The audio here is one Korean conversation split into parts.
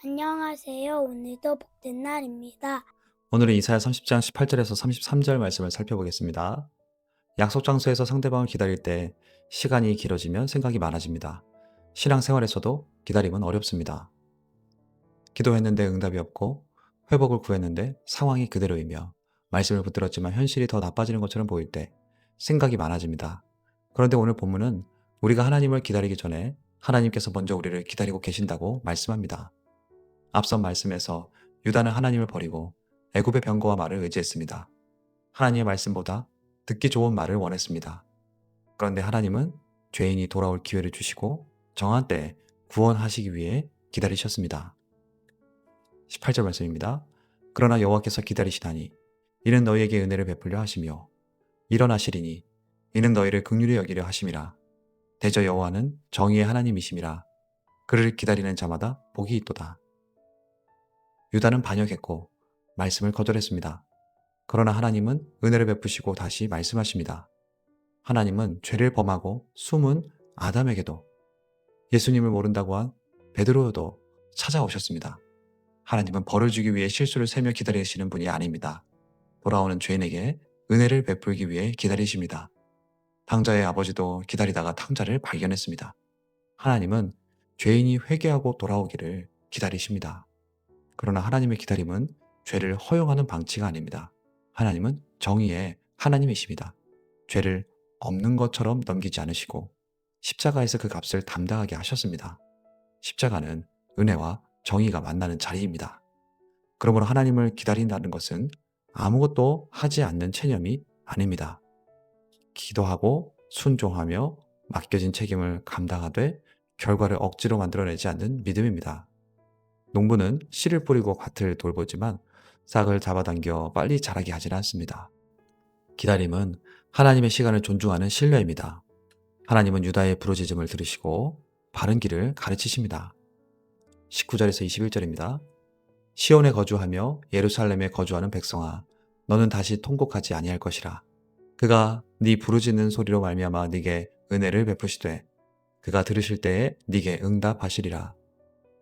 안녕하세요. 오늘도 복된 날입니다. 오늘은 이사야 30장 18절에서 33절 말씀을 살펴보겠습니다. 약속 장소에서 상대방을 기다릴 때 시간이 길어지면 생각이 많아집니다. 신앙생활에서도 기다림은 어렵습니다. 기도했는데 응답이 없고 회복을 구했는데 상황이 그대로이며 말씀을 붙들었지만 현실이 더 나빠지는 것처럼 보일 때 생각이 많아집니다. 그런데 오늘 본문은 우리가 하나님을 기다리기 전에 하나님께서 먼저 우리를 기다리고 계신다고 말씀합니다. 앞선 말씀에서 유다는 하나님을 버리고 애굽의 병거와 말을 의지했습니다. 하나님의 말씀보다 듣기 좋은 말을 원했습니다. 그런데 하나님은 죄인이 돌아올 기회를 주시고 정한 때에 구원하시기 위해 기다리셨습니다. 18절 말씀입니다. 그러나 여호와께서 기다리시다니 이는 너희에게 은혜를 베풀려 하시며 일어나시리니 이는 너희를 긍휼히 여기려 하심이라. 대저 여호와는 정의의 하나님이심이라. 그를 기다리는 자마다 복이 있도다. 유다는 반역했고 말씀을 거절했습니다. 그러나 하나님은 은혜를 베푸시고 다시 말씀하십니다. 하나님은 죄를 범하고 숨은 아담에게도 예수님을 모른다고 한 베드로도 찾아오셨습니다. 하나님은 벌을 주기 위해 실수를 세며 기다리시는 분이 아닙니다. 돌아오는 죄인에게 은혜를 베풀기 위해 기다리십니다. 탕자의 아버지도 기다리다가 탕자를 발견했습니다. 하나님은 죄인이 회개하고 돌아오기를 기다리십니다. 그러나 하나님의 기다림은 죄를 허용하는 방치가 아닙니다. 하나님은 정의의 하나님이십니다. 죄를 없는 것처럼 넘기지 않으시고 십자가에서 그 값을 담당하게 하셨습니다. 십자가는 은혜와 정의가 만나는 자리입니다. 그러므로 하나님을 기다린다는 것은 아무것도 하지 않는 체념이 아닙니다. 기도하고 순종하며 맡겨진 책임을 감당하되 결과를 억지로 만들어내지 않는 믿음입니다. 농부는 씨를 뿌리고 밭을 돌보지만 싹을 잡아당겨 빨리 자라게 하지 않습니다. 기다림은 하나님의 시간을 존중하는 신뢰입니다. 하나님은 유다의 부르짖음을 들으시고 바른 길을 가르치십니다. 19절에서 21절입니다. 시온에 거주하며 예루살렘에 거주하는 백성아, 너는 다시 통곡하지 아니할 것이라. 그가 네 부르짖는 소리로 말미암아 네게 은혜를 베푸시되 그가 들으실 때에 네게 응답하시리라.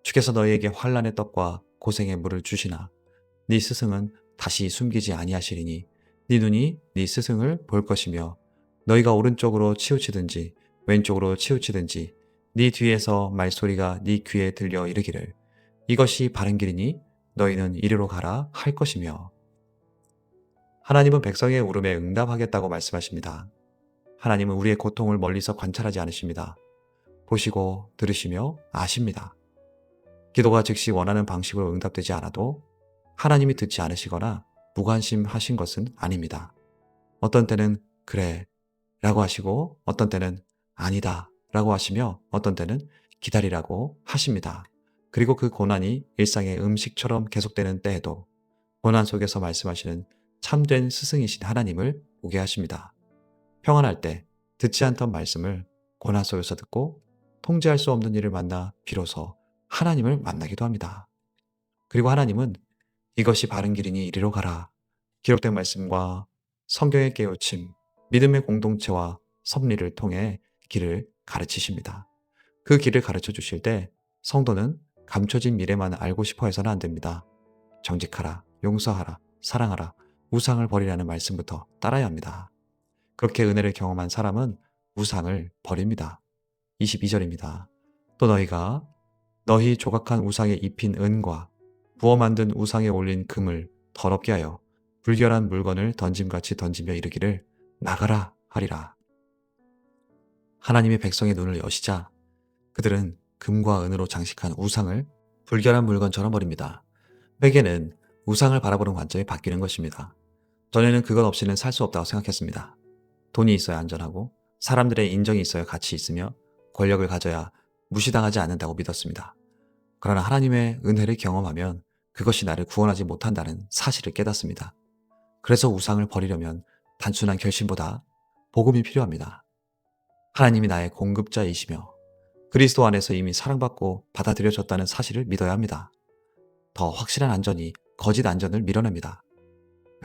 주께서 너희에게 환난의 떡과 고생의 물을 주시나 네 스승은 다시 숨기지 아니하시리니 네 눈이 네 스승을 볼 것이며 너희가 오른쪽으로 치우치든지 왼쪽으로 치우치든지 네 뒤에서 말소리가 네 귀에 들려 이르기를 이것이 바른 길이니 너희는 이리로 가라 할 것이며. 하나님은 백성의 울음에 응답하겠다고 말씀하십니다. 하나님은 우리의 고통을 멀리서 관찰하지 않으십니다. 보시고 들으시며 아십니다. 기도가 즉시 원하는 방식으로 응답되지 않아도 하나님이 듣지 않으시거나 무관심하신 것은 아닙니다. 어떤 때는 그래 라고 하시고 어떤 때는 아니다 라고 하시며 어떤 때는 기다리라고 하십니다. 그리고 그 고난이 일상의 음식처럼 계속되는 때에도 고난 속에서 말씀하시는 참된 스승이신 하나님을 보게 하십니다. 평안할 때 듣지 않던 말씀을 고난 속에서 듣고 통제할 수 없는 일을 만나 비로소 하나님을 만나기도 합니다. 그리고 하나님은 이것이 바른 길이니 이리로 가라. 기록된 말씀과 성경의 깨우침, 믿음의 공동체와 섭리를 통해 길을 가르치십니다. 그 길을 가르쳐 주실 때 성도는 감춰진 미래만 알고 싶어 해서는 안 됩니다. 정직하라, 용서하라, 사랑하라, 우상을 버리라는 말씀부터 따라야 합니다. 그렇게 은혜를 경험한 사람은 우상을 버립니다. 22절입니다. 또 너희가 너희 조각한 우상에 입힌 은과 부어 만든 우상에 올린 금을 더럽게 하여 불결한 물건을 던짐같이 던지며 이르기를 나가라 하리라. 하나님의 백성의 눈을 여시자 그들은 금과 은으로 장식한 우상을 불결한 물건처럼 버립니다. 회개는 우상을 바라보는 관점이 바뀌는 것입니다. 전에는 그것 없이는 살 수 없다고 생각했습니다. 돈이 있어야 안전하고 사람들의 인정이 있어야 가치 있으며 권력을 가져야 무시당하지 않는다고 믿었습니다. 그러나 하나님의 은혜를 경험하면 그것이 나를 구원하지 못한다는 사실을 깨닫습니다. 그래서 우상을 버리려면 단순한 결심보다 복음이 필요합니다. 하나님이 나의 공급자이시며 그리스도 안에서 이미 사랑받고 받아들여졌다는 사실을 믿어야 합니다. 더 확실한 안전이 거짓 안전을 밀어냅니다.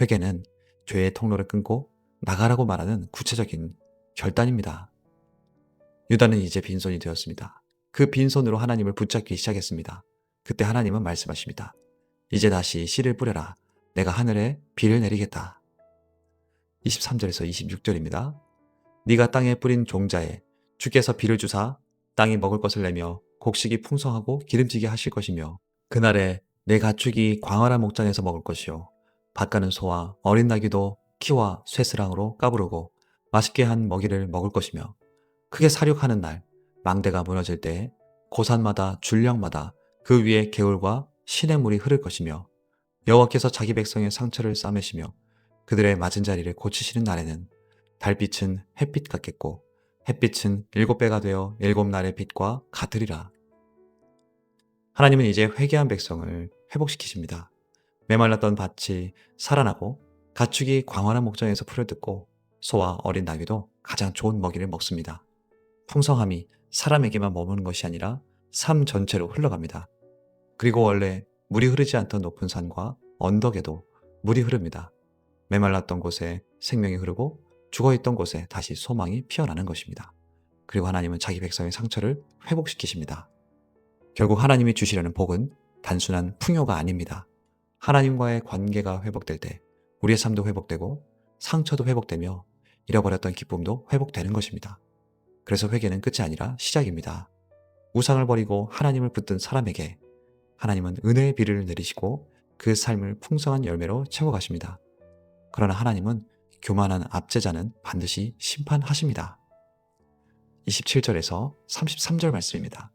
회개는 죄의 통로를 끊고 나가라고 말하는 구체적인 결단입니다. 유다는 이제 빈손이 되었습니다. 그 빈손으로 하나님을 붙잡기 시작했습니다. 그때 하나님은 말씀하십니다. 이제 다시 씨를 뿌려라. 내가 하늘에 비를 내리겠다. 23절에서 26절입니다. 네가 땅에 뿌린 종자에 주께서 비를 주사 땅이 먹을 것을 내며 곡식이 풍성하고 기름지게 하실 것이며 그날에 내 가축이 광활한 목장에서 먹을 것이요 밭가는 소와 어린 나귀도 키와 쇠스랑으로 까부르고 맛있게 한 먹이를 먹을 것이며 크게 사륙하는 날 망대가 무너질 때에 고산마다 줄령마다 그 위에 개울과 시냇물이 흐를 것이며 여호와께서 자기 백성의 상처를 싸매시며 그들의 맞은 자리를 고치시는 날에는 달빛은 햇빛 같겠고 햇빛은 7배가 되어 7날의 빛과 같으리라. 하나님은 이제 회개한 백성을 회복시키십니다. 메말랐던 밭이 살아나고 가축이 광활한 목장에서 풀을 뜯고 소와 어린 나귀도 가장 좋은 먹이를 먹습니다. 풍성함이 사람에게만 머무는 것이 아니라 삶 전체로 흘러갑니다. 그리고 원래 물이 흐르지 않던 높은 산과 언덕에도 물이 흐릅니다. 메말랐던 곳에 생명이 흐르고 죽어있던 곳에 다시 소망이 피어나는 것입니다. 그리고 하나님은 자기 백성의 상처를 회복시키십니다. 결국 하나님이 주시려는 복은 단순한 풍요가 아닙니다. 하나님과의 관계가 회복될 때 우리의 삶도 회복되고 상처도 회복되며 잃어버렸던 기쁨도 회복되는 것입니다. 그래서 회개는 끝이 아니라 시작입니다. 우상을 버리고 하나님을 붙든 사람에게 하나님은 은혜의 비를 내리시고 그 삶을 풍성한 열매로 채워가십니다. 그러나 하나님은 교만한 압제자는 반드시 심판하십니다. 27절에서 33절 말씀입니다.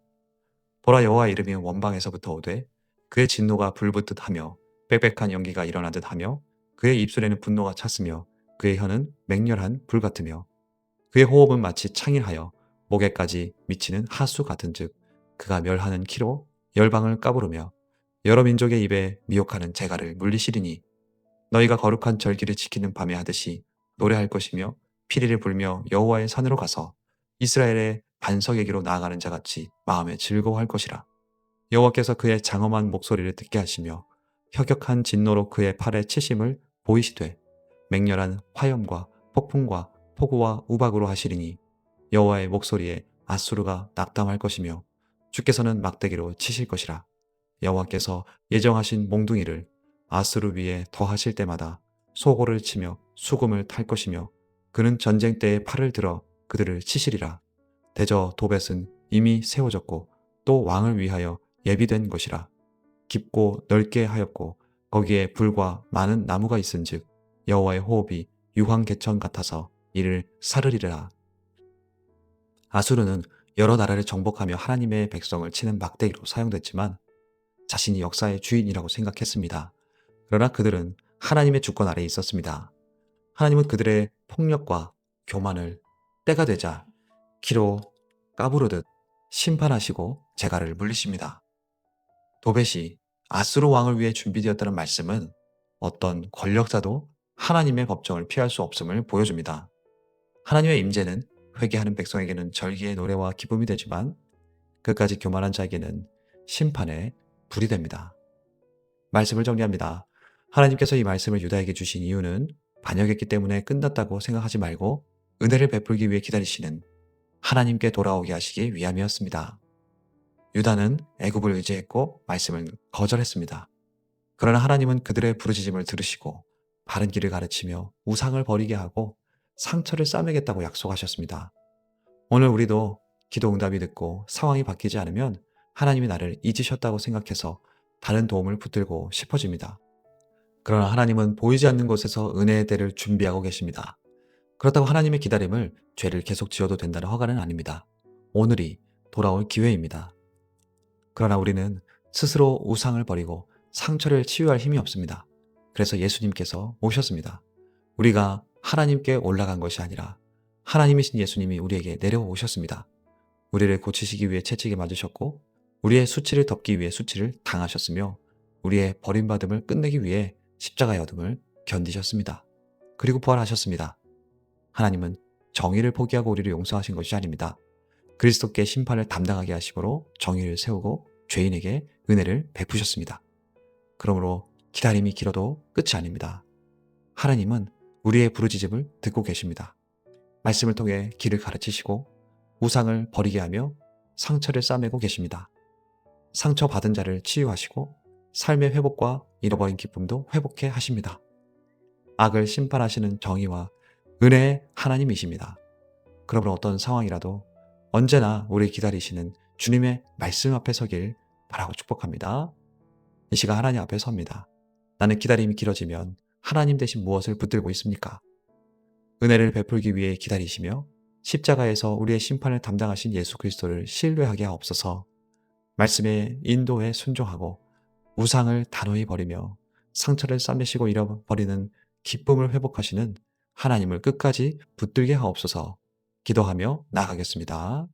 보라 여호와 이름이 원방에서부터 오되 그의 진노가 불붙듯 하며 빽빽한 연기가 일어난 듯 하며 그의 입술에는 분노가 찼으며 그의 혀는 맹렬한 불 같으며 그의 호흡은 마치 창일하여 목에까지 미치는 하수 같은즉 그가 멸하는 키로 열방을 까부르며 여러 민족의 입에 미혹하는 재갈을 물리시리니 너희가 거룩한 절기를 지키는 밤에 하듯이 노래할 것이며 피리를 불며 여호와의 산으로 가서 이스라엘의 반석에게로 나아가는 자같이 마음에 즐거워할 것이라. 여호와께서 그의 장엄한 목소리를 듣게 하시며 혁혁한 진노로 그의 팔에 치심을 보이시되 맹렬한 화염과 폭풍과 폭우와 우박으로 하시리니 여호와의 목소리에 아수르가 낙담할 것이며 주께서는 막대기로 치실 것이라. 여호와께서 예정하신 몽둥이를 아수르 위에 더하실 때마다 소고를 치며 수금을 탈 것이며 그는 전쟁 때에 팔을 들어 그들을 치시리라. 대저 도벳은 이미 세워졌고 또 왕을 위하여 예비된 것이라. 깊고 넓게 하였고 거기에 불과 많은 나무가 있은즉 여호와의 호흡이 유황개천 같아서 이를 사르리라. 아수르는 여러 나라를 정복하며 하나님의 백성을 치는 막대기로 사용됐지만 자신이 역사의 주인이라고 생각했습니다. 그러나 그들은 하나님의 주권 아래에 있었습니다. 하나님은 그들의 폭력과 교만을 때가 되자 키로 까부르듯 심판하시고 재갈을 물리십니다. 도벳이 아수르 왕을 위해 준비되었다는 말씀은 어떤 권력자도 하나님의 법정을 피할 수 없음을 보여줍니다. 하나님의 임재는 회개하는 백성에게는 절기의 노래와 기쁨이 되지만 끝까지 교만한 자에게는 심판의 불이 됩니다. 말씀을 정리합니다. 하나님께서 이 말씀을 유다에게 주신 이유는 반역했기 때문에 끝났다고 생각하지 말고 은혜를 베풀기 위해 기다리시는 하나님께 돌아오게 하시기 위함이었습니다. 유다는 애굽을 의지했고 말씀을 거절했습니다. 그러나 하나님은 그들의 부르짖음을 들으시고 바른 길을 가르치며 우상을 버리게 하고 상처를 싸매겠다고 약속하셨습니다. 오늘 우리도 기도 응답이 늦고 상황이 바뀌지 않으면 하나님이 나를 잊으셨다고 생각해서 다른 도움을 붙들고 싶어집니다. 그러나 하나님은 보이지 않는 곳에서 은혜의 때를 준비하고 계십니다. 그렇다고 하나님의 기다림을 죄를 계속 지어도 된다는 허가는 아닙니다. 오늘이 돌아올 기회입니다. 그러나 우리는 스스로 우상을 버리고 상처를 치유할 힘이 없습니다. 그래서 예수님께서 오셨습니다. 우리가 하나님께 올라간 것이 아니라 하나님이신 예수님이 우리에게 내려오셨습니다. 우리를 고치시기 위해 채찍에 맞으셨고 우리의 수치를 덮기 위해 수치를 당하셨으며 우리의 버림받음을 끝내기 위해 십자가의 어둠을 견디셨습니다. 그리고 부활하셨습니다. 하나님은 정의를 포기하고 우리를 용서하신 것이 아닙니다. 그리스도께 심판을 담당하게 하심으로 정의를 세우고 죄인에게 은혜를 베푸셨습니다. 그러므로 기다림이 길어도 끝이 아닙니다. 하나님은 우리의 부르짖음을 듣고 계십니다. 말씀을 통해 길을 가르치시고 우상을 버리게 하며 상처를 싸매고 계십니다. 상처받은 자를 치유하시고 삶의 회복과 잃어버린 기쁨도 회복해 하십니다. 악을 심판하시는 정의와 은혜의 하나님이십니다. 그러므로 어떤 상황이라도 언제나 우리 기다리시는 주님의 말씀 앞에 서길 바라고 축복합니다. 이 시간 하나님 앞에 섭니다. 나는 기다림이 길어지면 하나님 대신 무엇을 붙들고 있습니까? 은혜를 베풀기 위해 기다리시며 십자가에서 우리의 심판을 담당하신 예수 그리스도를 신뢰하게 하옵소서. 말씀의 인도에 순종하고 우상을 단호히 버리며 상처를 싸매시고 잃어버리는 기쁨을 회복하시는 하나님을 끝까지 붙들게 하옵소서. 기도하며 나아가겠습니다.